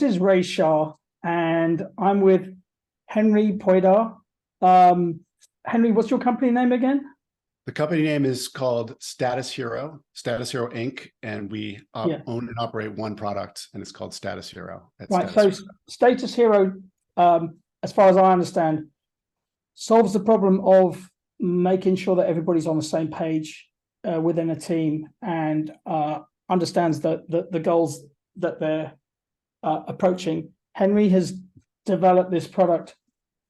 This is Ray Shah, and I'm with Henry Poydar. Henry, what's your company name again? The company name is called Status Hero Inc., and we Yeah. own and operate one product, and it's called Status Hero. Right. So Status Hero, as far as I understand, solves the problem of making sure that everybody's on the same page within a team and understands the goals that they're approaching. Henry has developed this product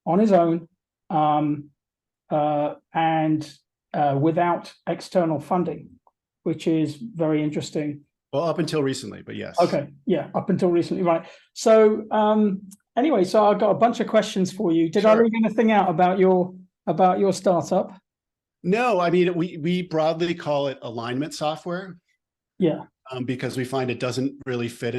on his own and without external funding, which is very interesting. Well, up until recently, but yes. Okay, yeah, up until recently, right. So anyway, so I've got a bunch of questions for you. Did I leave anything out about your startup? No, I mean, we broadly call it alignment software. Yeah. Because we find it doesn't really fit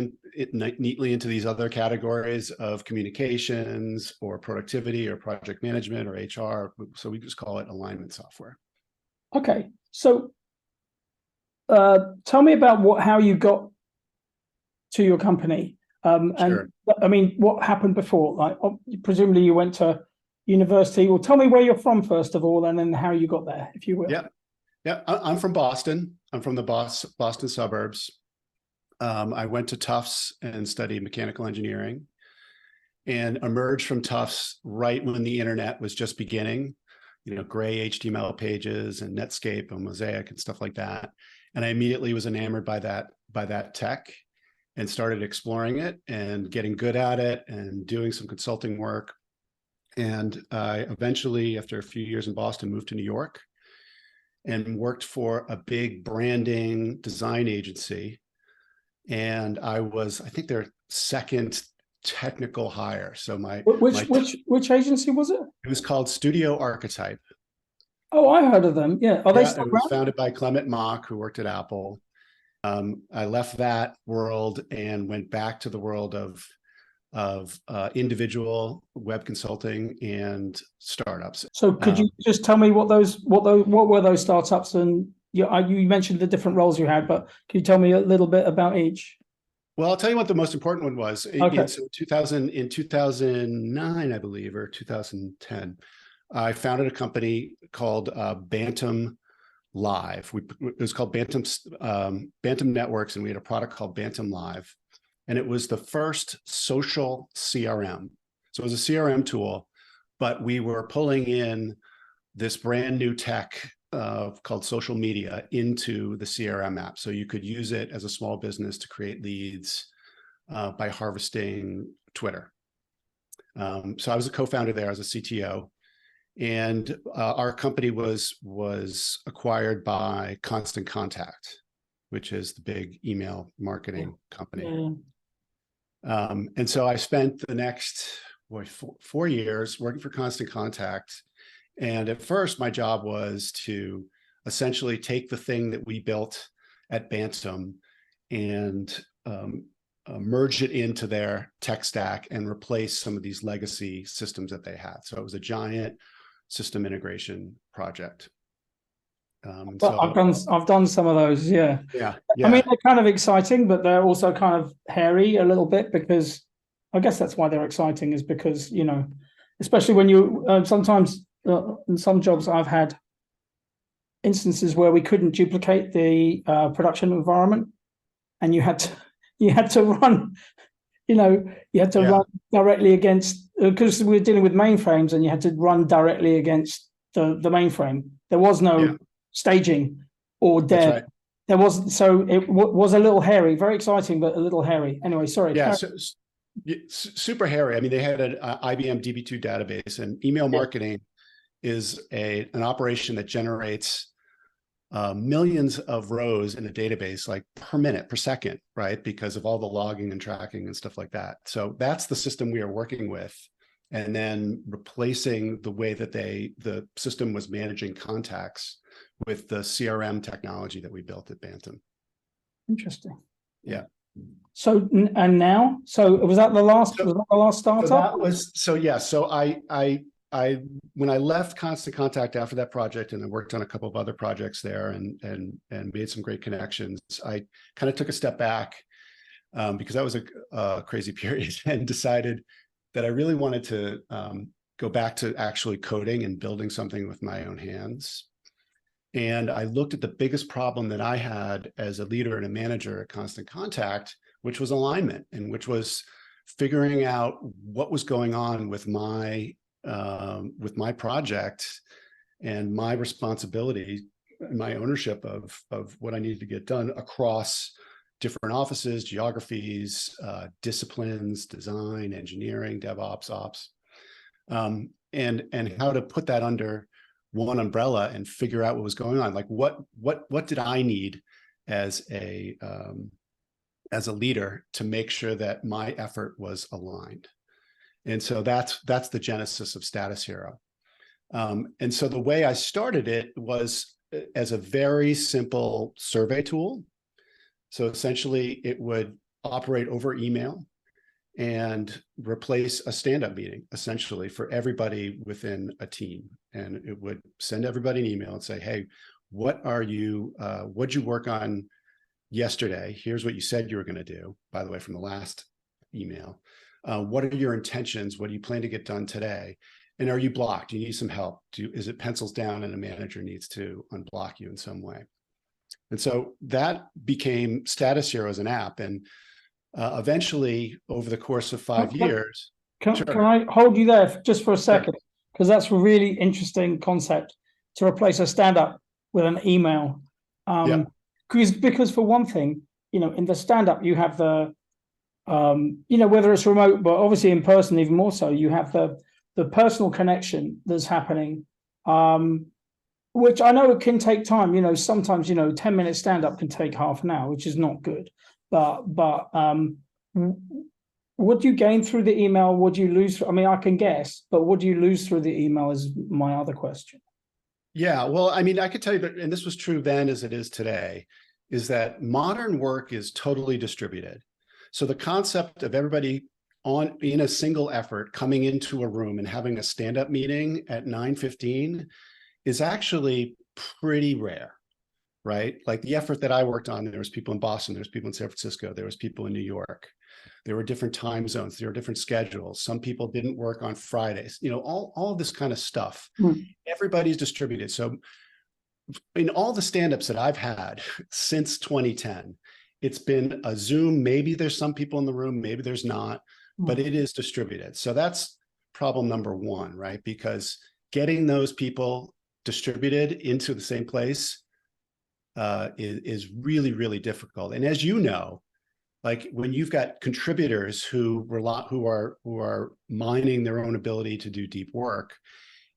neatly into these other categories of communications or productivity or project management or HR. So we just call it alignment software. Okay. So tell me about how you got to your company. And I mean, what happened before? Like, presumably you went to university. Well, tell me where you're from, first of all, and then how you got there, if you will. Yeah. Yeah, I'm from Boston. I'm from the Boston suburbs. I went to Tufts and studied mechanical engineering and emerged from Tufts right when the internet was just beginning, gray HTML pages and Netscape and Mosaic and stuff like that. And I immediately was enamored by that tech and started exploring it and getting good at it and doing some consulting work. And I eventually, after a few years in Boston, moved to New York and worked for a big branding design agency. And I think their second technical hire. So which agency was it? It was called Studio Archetype. Oh, I heard of them. Yeah. It was founded by Clement Mock, who worked at Apple. I left that world and went back to the world of individual web consulting and startups. So could you just tell me what were those startups? And you mentioned the different roles you had, but can you tell me a little bit about each? Well, I'll tell you what the most important one was. Okay. In 2009, I believe, or 2010, I founded a company called Bantam Live. It was called Bantam Networks, and we had a product called Bantam Live. And it was the first social CRM. So it was a CRM tool, but we were pulling in this brand new tech called social media into the CRM app. So you could use it as a small business to create leads by harvesting Twitter. So I was a co-founder there as a CTO. And our company was acquired by Constant Contact, which is the big email marketing company. Yeah. And so I spent the next 4 years working for Constant Contact. And at first, my job was to essentially take the thing that we built at Bantam and merge it into their tech stack and replace some of these legacy systems that they had. So it was a giant system integration project. So I've done some of those, yeah. Yeah. I mean, they're kind of exciting, but they're also kind of hairy a little bit, because I guess that's why they're exciting, is because, especially when you sometimes in some jobs I've had instances where we couldn't duplicate the production environment, and you had to run, run directly against, because we were dealing with mainframes, and you had to run directly against the mainframe. There was no staging or dev. Right. There wasn't, so it was a little hairy, very exciting, but a little hairy. Anyway, sorry. Yeah, super hairy. I mean, they had an IBM DB2 database, and email marketing is an operation that generates millions of rows in a database, like per minute, per second, right? Because of all the logging and tracking and stuff like that. So that's the system we are working with. And then replacing the way that the system was managing contacts with the CRM technology that we built at Bantam. Interesting. Yeah. So, and now, so was that the last startup? So I when I left Constant Contact after that project, and I worked on a couple of other projects there and made some great connections, I kind of took a step back because that was a crazy period, and decided that I really wanted to go back to actually coding and building something with my own hands. And I looked at the biggest problem that I had as a leader and a manager at Constant Contact, which was alignment, and which was figuring out what was going on with my project and my responsibility and my ownership of what I needed to get done across different offices, geographies, disciplines, design, engineering, DevOps, ops, and how to put that under one umbrella and figure out what was going on. Like what did I need as a leader to make sure that my effort was aligned? And so that's the genesis of Status Hero. And so the way I started it was as a very simple survey tool. So essentially it would operate over email and replace a stand-up meeting, essentially, for everybody within a team. And it would send everybody an email and say, hey, what'd you work on yesterday? Here's what you said you were going to do, by the way, from the last email. What are your intentions? What do you plan to get done today? And are you blocked? Do you need some help? Is it pencils down and a manager needs to unblock you in some way? And so that became Status Hero as an app. And eventually, over the course of 5 years. Can I hold you there just for a second? Because that's a really interesting concept, to replace a stand-up with an email. Because for one thing, in the stand-up, you have the, whether it's remote, but obviously in person, even more so, you have the personal connection that's happening, which I know it can take time. Sometimes, 10-minute stand-up can take half an hour, which is not good. But what do you gain through the email? What do you lose? I mean, I can guess, but what do you lose through the email is my other question. Yeah, well, I mean, I could tell you that, and this was true then as it is today, is that modern work is totally distributed. So the concept of everybody in a single effort coming into a room and having a stand-up meeting at 9:15 is actually pretty rare, right? Like the effort that I worked on, there was people in Boston, there was people in San Francisco, there was people in New York. There were different time zones, there were different schedules. Some people didn't work on Fridays, all of this kind of stuff. Everybody's distributed. So in all the stand-ups that I've had since 2010, it's been a Zoom. Maybe there's some people in the room, maybe there's not, but it is distributed. So that's problem number one, right? Because getting those people distributed into the same place is really, really difficult. And as you know, like when you've got contributors who are mining their own ability to do deep work,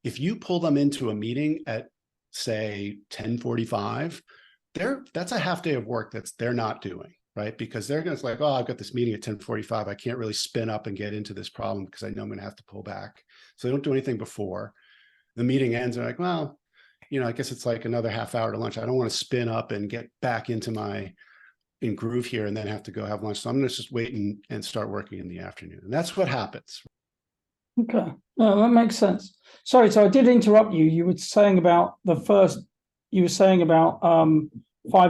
if you pull them into a meeting at, say, 10:45, that's a half day of work they're not doing, right? Because they're going to like, oh, I've got this meeting at 10:45. I can't really spin up and get into this problem because I know I'm going to have to pull back. So they don't do anything before the meeting ends. They're like, well, I guess it's like another half hour to lunch. I don't want to spin up and get back into in groove here and then have to go have lunch. So I'm going to just wait and start working in the afternoon. And that's what happens. Okay. No, that makes sense. Sorry, so I did interrupt you. You were saying about 5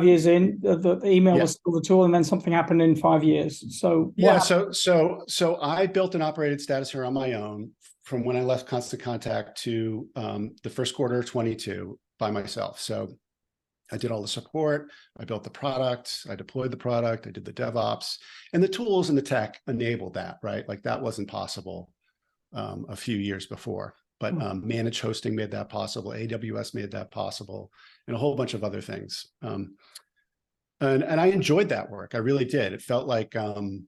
years in, the email was still the tool, and then something happened in 5 years. So so I built and operated Status Hero on my own from when I left Constant Contact to the first quarter of 22 by myself. So I did all the support, I built the product, I deployed the product, I did the DevOps, and the tools and the tech enabled that, right? Like that wasn't possible a few years before, but managed hosting made that possible, AWS made that possible, and a whole bunch of other things. And I enjoyed that work, I really did. It felt like the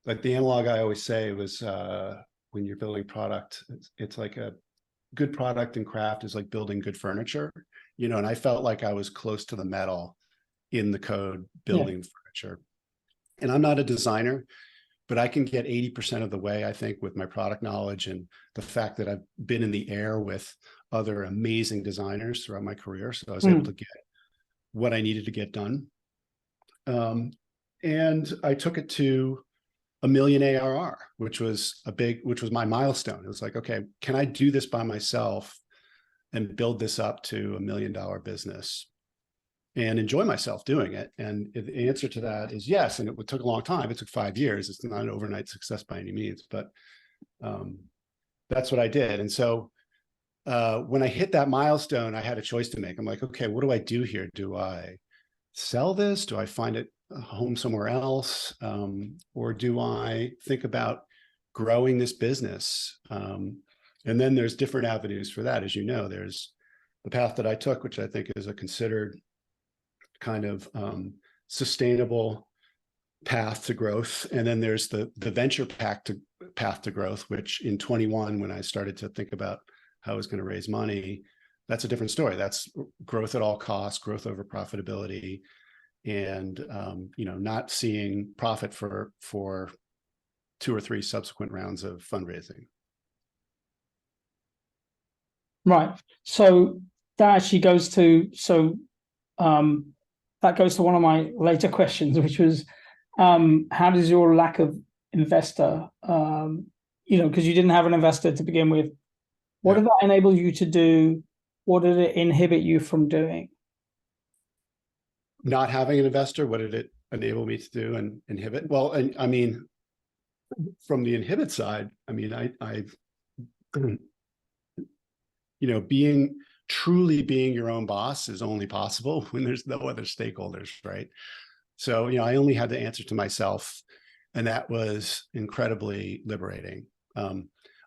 analog I always say was when you're building product, it's like a good product and craft is like building good furniture. And I felt like I was close to the metal in the code building furniture. And I'm not a designer, but I can get 80% of the way, I think, with my product knowledge and the fact that I've been in the air with other amazing designers throughout my career. So I was able to get what I needed to get done. And I took it to 1 million ARR, which was my milestone. It was like, okay, can I do this by myself and build this up to $1 million business? and enjoy myself doing it? And the answer to that is yes. And it took a long time. It took 5 years. It's not an overnight success by any means, but that's what I did. And so when I hit that milestone, I had a choice to make. I'm like, okay, what do I do here? Do I sell this? Do I find it a home somewhere else? Or do I think about growing this business? And then there's different avenues for that. As you know, there's the path that I took, which I think is a considered kind of sustainable path to growth. And then there's the venture path to growth, which in 21, when I started to think about how I was going to raise money, that's a different story. That's growth at all costs, growth over profitability, and not seeing profit for 2 or 3 subsequent rounds of fundraising. Right. So that actually goes to that goes to one of my later questions, which was how does your lack of investor, because you didn't have an investor to begin with, what did that enable you to do? What did it inhibit you from doing? Not having an investor, what did it enable me to do and inhibit? Well, and I mean, from the inhibit side, I mean, I truly being your own boss is only possible when there's no other stakeholders, right? So, I only had to answer to myself, and that was incredibly liberating.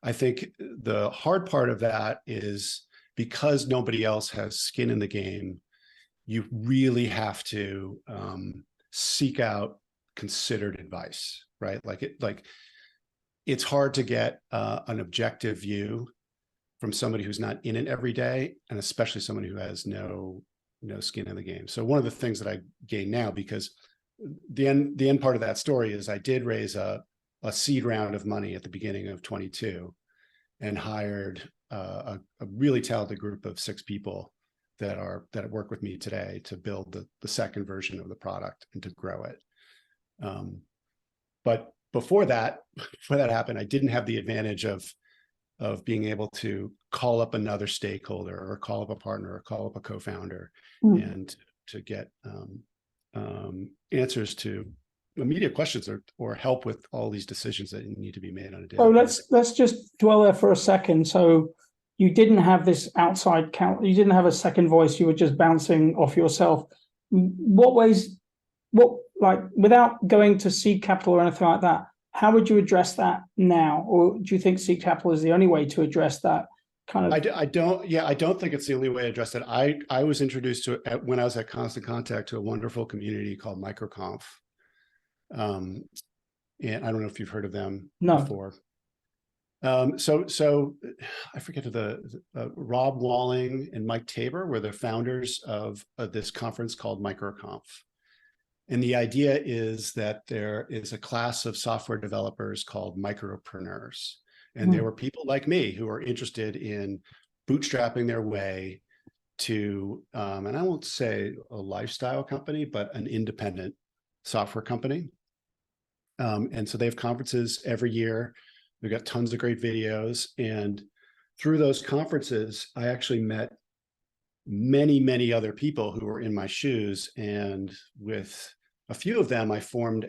I think the hard part of that is because nobody else has skin in the game, you really have to seek out considered advice, right? It's hard to get an objective view from somebody who's not in it every day, and especially someone who has no skin in the game. So one of the things that I gain now, because the end part of that story is I did raise a seed round of money at the beginning of 22 and hired a really talented group of 6 people that work with me today to build the second version of the product and to grow it. But before that happened, I didn't have the advantage of being able to call up another stakeholder or call up a partner or call up a co-founder and to get answers to immediate questions or help with all these decisions that need to be made on a daily basis. Let's just dwell there for a second. So you didn't have this outside count, you didn't have a second voice, you were just bouncing off yourself. Without going to seed capital or anything like that, how would you address that now? Or do you think seed capital is the only way to address that kind of? I don't think it's the only way to address it. I was introduced to it when I was at Constant Contact to a wonderful community called MicroConf. And I don't know if you've heard of them before. So I forget Rob Walling and Mike Tabor were the founders of this conference called MicroConf. And the idea is that there is a class of software developers called micropreneurs. And there were people like me who are interested in bootstrapping their way to, and I won't say a lifestyle company, but an independent software company. And so they have conferences every year. We've got tons of great videos. And through those conferences, I actually met many, many other people who were in my shoes. And with a few of them, I formed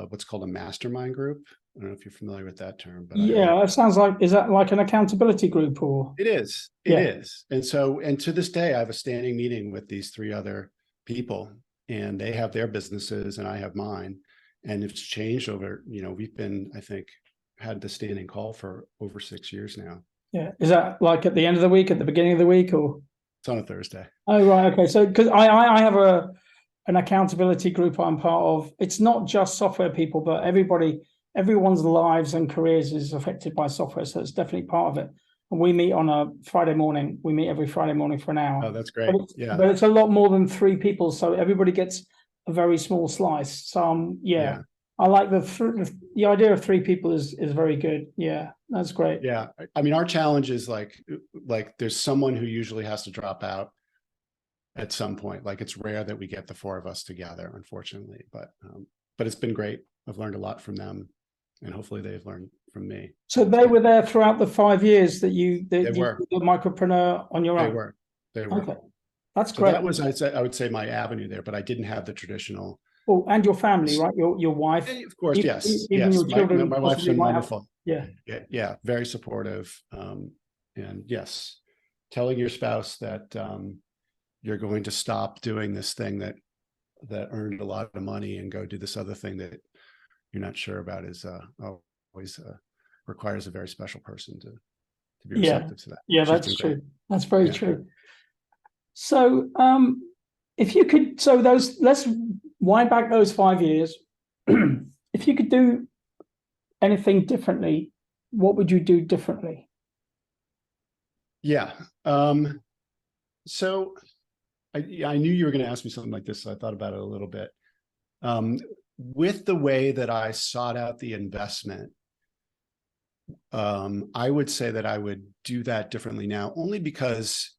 what's called a mastermind group. I don't know if you're familiar with that term, but it sounds like, is that like an accountability group or? It is. It is. And so, and to this day, I have a standing meeting with these 3 other people, and they have their businesses and I have mine. And it's changed over, we've been, I think, had the standing call for over 6 years now. Yeah. Is that like at the end of the week, at the beginning of the week, or? It's on a Thursday. Oh, right. Okay. So, because I have an accountability group I'm part of. It's not just software people, but everyone's lives and careers is affected by software. So it's definitely part of it. And we meet on a Friday morning. We meet every Friday morning for an hour. Oh, that's great. But it's a lot more than 3 people. So everybody gets a very small slice. So I like the idea of 3 people is very good. Yeah, that's great. Yeah. I mean, our challenge is like there's someone who usually has to drop out at some point. Like it's rare that we get the 4 of us together, unfortunately, but it's been great. I've learned a lot from them, and hopefully they've learned from me. So they were there throughout the 5 years that you were the micropreneur on your own? They were. Okay. That's So great. that was, I would say, my avenue there, but I didn't have the traditional. Oh, and your family, right? Your wife, And of course, yes, even yes. your children My wife's possibly been might have. wonderful. Yeah. Yeah, very supportive. And yes, telling your spouse that you're going to stop doing this thing that earned a lot of money and go do this other thing that you're not sure about is always requires a very special person to be Yeah. receptive to that. Yeah, She's that's been true. great. That's very Yeah. true. So, if you could, so let's wind back those 5 years. If you could do anything differently, what would you do differently? Yeah. So I knew you were going to ask me something like this, so I thought about it a little bit. With the way that I sought out the investment, I would say that I would do that differently now, only because,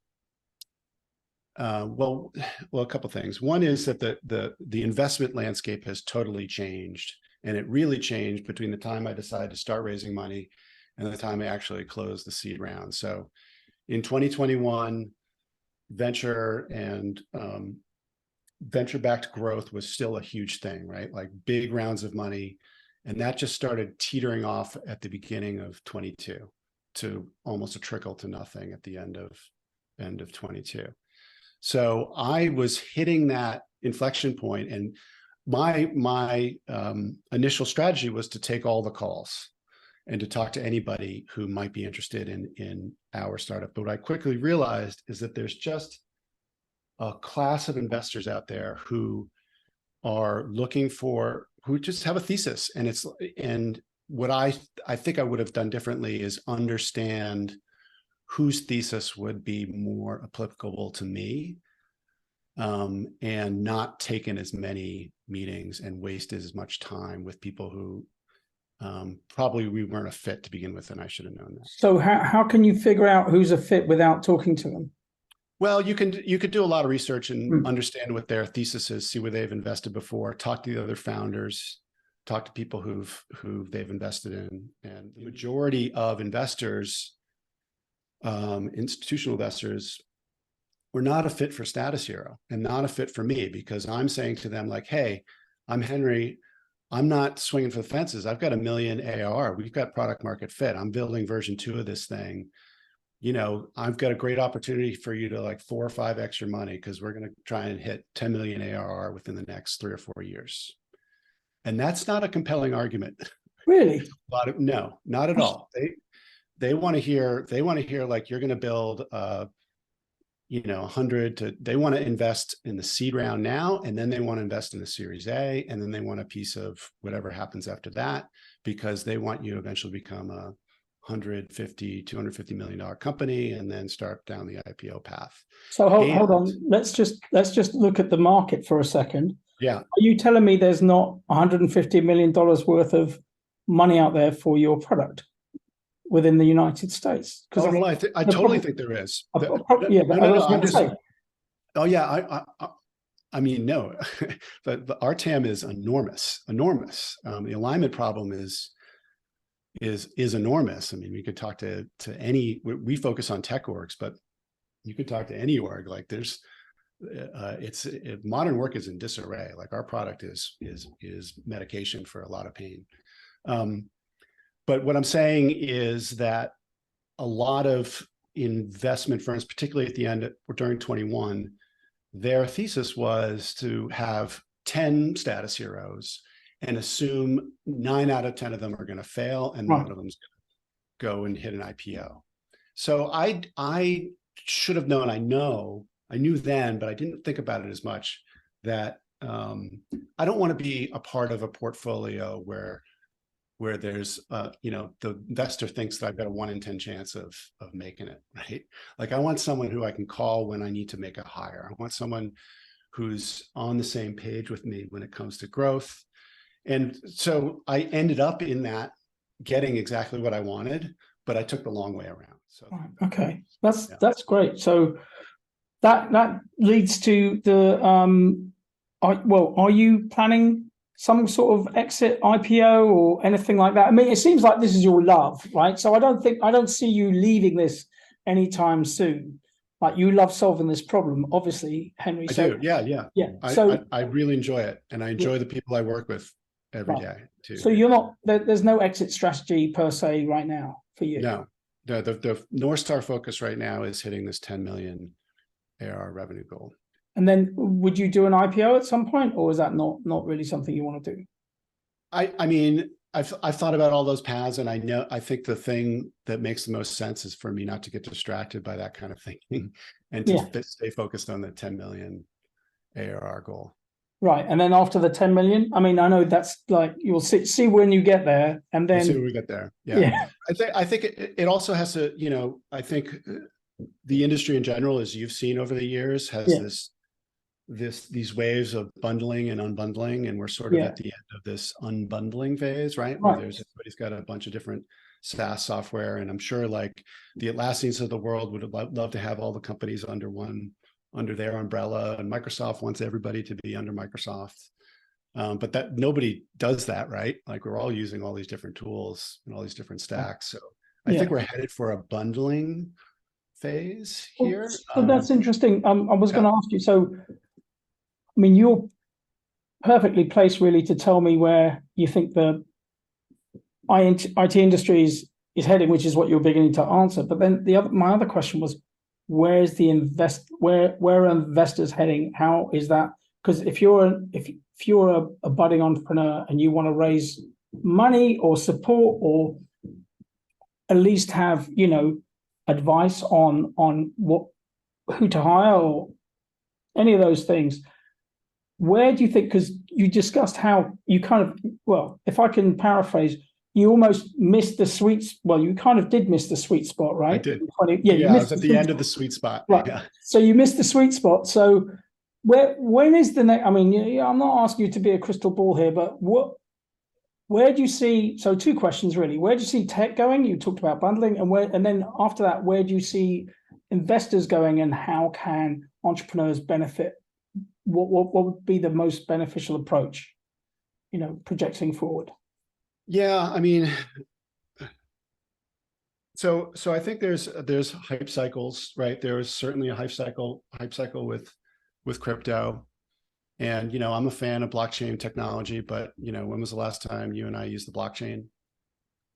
well, a couple of things. One is that the investment landscape has totally changed, and it really changed between the time I decided to start raising money and the time I actually closed the seed round. So in 2021, venture and venture-backed growth was still a huge thing, right? Like big rounds of money. And that just started teetering off at the beginning of 22 to almost a trickle to nothing at the end of 22. So I was hitting that inflection point, and my initial strategy was to take all the calls and to talk to anybody who might be interested in our startup. But what I quickly realized is that there's just a class of investors out there who are looking for, who just have a thesis, and what I think I would have done differently is understand whose thesis would be more applicable to me, and not taken as many meetings and wasted as much time with people who probably we weren't a fit to begin with, and I should have known that. So how can you figure out who's a fit without talking to them? Well, you could do a lot of research and understand what their thesis is, see where they've invested before, talk to the other founders, talk to people who they've invested in. And the majority of investors, institutional investors, were not a fit for Status Hero and not a fit for me, because I'm saying to them like, hey, I'm Henry. I'm not swinging for the fences. I've got $1 million ARR. We've got product market fit. I'm building version 2 of this thing. You know, I've got a great opportunity for you to like 4 or 5x your money, because we're going to try and hit 10 million ARR within the next 3 or 4 years. And that's not a compelling argument. Really? No, not at all. They want to hear like you're going to build 100 to, they want to invest in the seed round now, and then they want to invest in the Series A, and then they want a piece of whatever happens after that, because they want you to eventually become a $250 million company and then start down the IPO path. So hold on. Let's just look at the market for a second. Yeah. Are you telling me there's not $150 million worth of money out there for your product within the United States? Because I totally think there is. I mean, no, but our TAM is enormous. The alignment problem is enormous. I mean, we could talk to any, we focus on tech orgs, but you could talk to any org. Like there's, modern work is in disarray. Like our product is medication for a lot of pain. But what I'm saying is that a lot of investment firms, particularly at the end during 21, their thesis was to have 10 Status Heroes and assume 9 out of 10 of them are going to fail and one of them's going to go and hit an IPO. So I should have known. I knew then, but I didn't think about it as much, that I don't want to be a part of a portfolio where there's the investor thinks that I've got a 1 in 10 chance of making it, right? Like I want someone who I can call when I need to make a hire. I want someone who's on the same page with me when it comes to growth. And so I ended up in that, getting exactly what I wanted, but I took the long way around. So okay, that's great. So that leads to the are you planning some sort of exit, IPO, or anything like that? I mean, it seems like this is your love, right? So I don't see you leaving this anytime soon. like you love solving this problem, obviously, Henry. I So do. Yeah. yeah, I really enjoy it. And I yeah, enjoy the people I work with every right. day too. So you're not there's no exit strategy per se right now for you. No, the North Star focus right now is hitting this 10 million ARR revenue goal. And then would you do an IPO at some point, or is that not really something you want to do? I mean, I've thought about all those paths, and I think the thing that makes the most sense is for me not to get distracted by that kind of thinking and to stay focused on the 10 million ARR goal. Right. And then after the 10 million, I mean, I know that's like, you'll see when you get there, and then we'll see when we get there. Yeah. I think it also has to, I think the industry in general, as you've seen over the years, has these waves of bundling and unbundling, and we're sort of at the end of this unbundling phase, right? Where everybody's got a bunch of different SaaS software, and I'm sure like the Atlassians of the world would love to have all the companies under their umbrella, and Microsoft wants everybody to be under Microsoft. But that nobody does that, right? Like we're all using all these different tools and all these different stacks. So I think we're headed for a bundling phase here. So that's interesting. I was going to ask you, so I mean, you're perfectly placed really to tell me where you think the IT industry is heading, which is what you're beginning to answer. But then my other question was, where's the where are investors heading? How is that? Because if you're a budding entrepreneur and you want to raise money or support, or at least have advice on who to hire or any of those things, where do you think, because you discussed how you kind of, well, if I can paraphrase, you almost missed you kind of did miss the sweet spot, right? I did. You I missed was at the end of the sweet spot. Right. Yeah. So you missed the sweet spot. So when is the next, I mean, I'm not asking you to be a crystal ball here, but where do you see, so two questions really, where do you see tech going? You talked about bundling, and then after that, where do you see investors going, and how can entrepreneurs benefit? What would be the most beneficial approach, projecting forward? Yeah, I mean, so I think there's hype cycles, right? There's certainly a hype cycle with crypto. And I'm a fan of blockchain technology, but when was the last time you and I used the blockchain?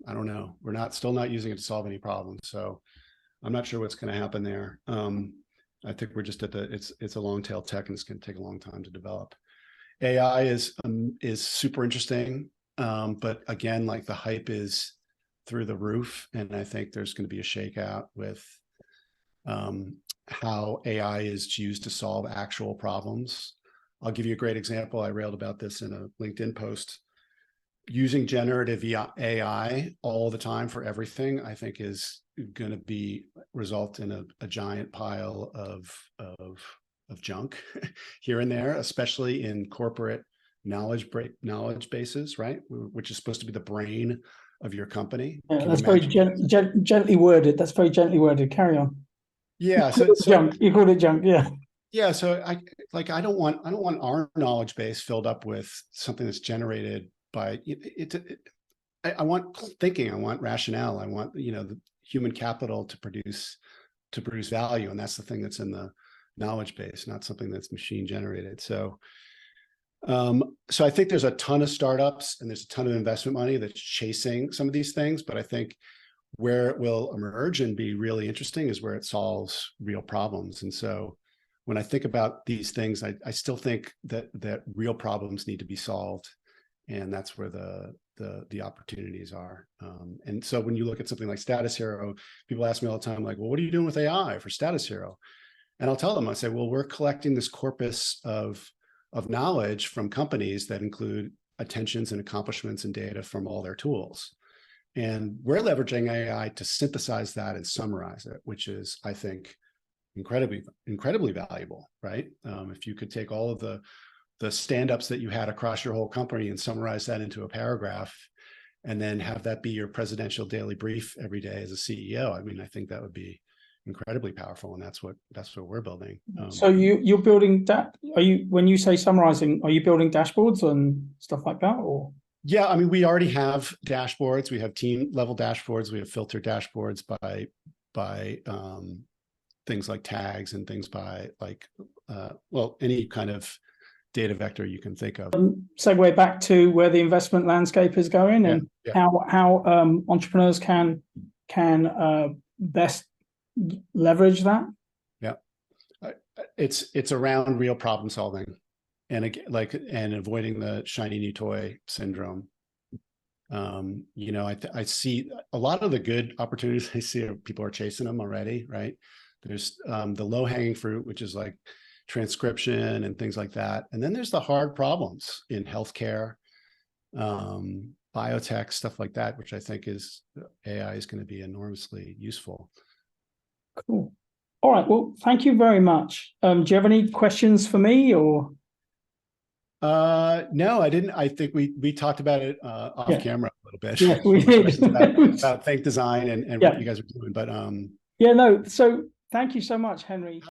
I don't know. We're still not using it to solve any problems. So I'm not sure what's going to happen there. I think we're just it's a long tail tech, and it's going to take a long time to develop. AI is super interesting. But again, like the hype is through the roof. And I think there's going to be a shakeout with how AI is used to solve actual problems. I'll give you a great example. I railed about this in a LinkedIn post. Using generative AI all the time for everything, I think is going to result in a giant pile of junk here and there, especially in corporate knowledge bases, right? Which is supposed to be the brain of your company. Yeah, that's very gently worded. That's very gently worded. Carry on. Yeah. Junk. You called it junk. Yeah. Yeah. So I don't want our knowledge base filled up with something that's generated by it. I want thinking. I want rationale. I want the human capital to produce value, and that's the thing that's in the knowledge base, not something that's machine generated. So I think there's a ton of startups and there's a ton of investment money that's chasing some of these things, but I think where it will emerge and be really interesting is where it solves real problems. And so when I think about these things, I still think that real problems need to be solved, and that's where the opportunities are. And so when you look at something like Status Hero, people ask me all the time, like, well, what are you doing with AI for Status Hero? And I'll tell them, I say, well, we're collecting this corpus of knowledge from companies that include attentions and accomplishments and data from all their tools. And we're leveraging AI to synthesize that and summarize it, which is, I think, incredibly valuable, right? If you could take all of the stand-ups that you had across your whole company and summarize that into a paragraph, and then have that be your presidential daily brief every day as a CEO, I mean, I think that would be incredibly powerful, and that's what we're building. So you're building that? When you say summarizing, are you building dashboards and stuff like that, or? Yeah, I mean, we already have dashboards. We have team level dashboards. We have filtered dashboards by things like tags and things by like, well, any kind of data vector you can think of. Segue back to where the investment landscape is going, and how entrepreneurs can best leverage that. Yeah, it's around real problem solving, and again, and avoiding the shiny new toy syndrome. You know, I see a lot of the good opportunities. I see people are chasing them already, right? There's the low hanging fruit, which is like transcription and things like that. And then there's the hard problems in healthcare, biotech, stuff like that, which I think AI is going to be enormously useful. Cool. All right. Well, thank you very much. Do you have any questions for me, or? No, I didn't. I think we talked about it off camera a little bit. Yes, we did. about Think Design and what you guys are doing. But yeah, no. So thank you so much, Henry.